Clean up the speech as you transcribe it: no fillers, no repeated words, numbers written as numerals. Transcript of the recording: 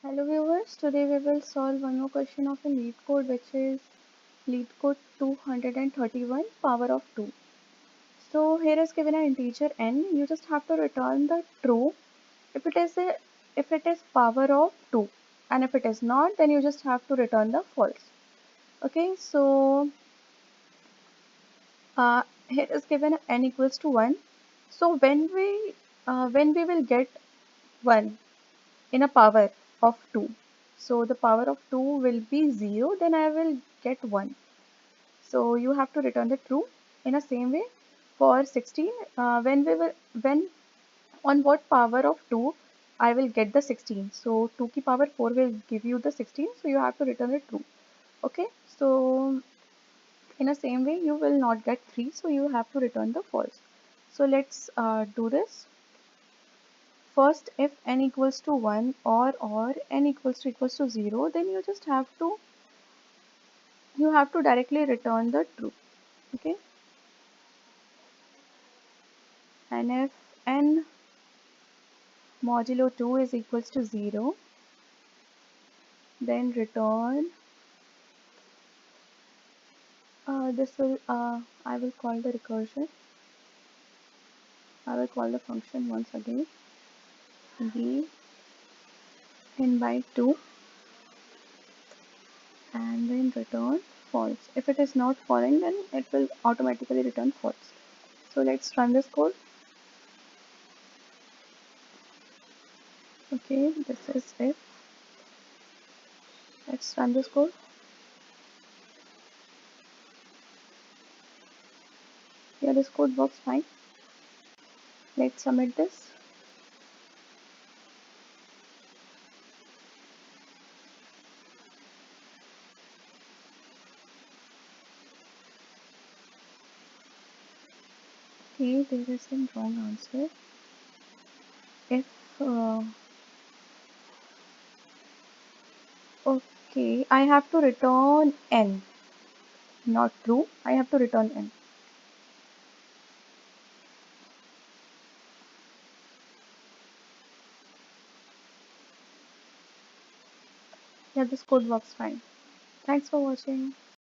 Hello viewers, today we will solve one more question of a LeetCode, which is LeetCode 231 power of 2. So here is given an integer n. You just have to return the true if it is power of 2, and if it is not, then you just have to return the false. Okay, so here is given n equals to 1. So when we will get 1 in a power of 2. So the power of 2 will be 0, then I will get 1. So you have to return the true. In the same way, for 16, when on what power of 2 I will get the 16. So 2 ki power 4 will give you the 16, so you have to return the true. Okay, so in the same way, you will not get 3, so you have to return the false. So let's do this. First, if n equals to 1 or n equals to 0, then you have to directly return the true. Okay, and if n modulo 2 is equals to 0, then return this will I will call the recursion. I will call the function once again, b n by 2, and then return false. If it is not following, then it will automatically return false. So let's run this code. Okay, this is it. Let's run this code. Yeah, this code works fine. Let's submit this. Okay, there is some wrong answer. If okay, I have to return n, not true. I have to return n. Yeah, this code works fine. Thanks for watching.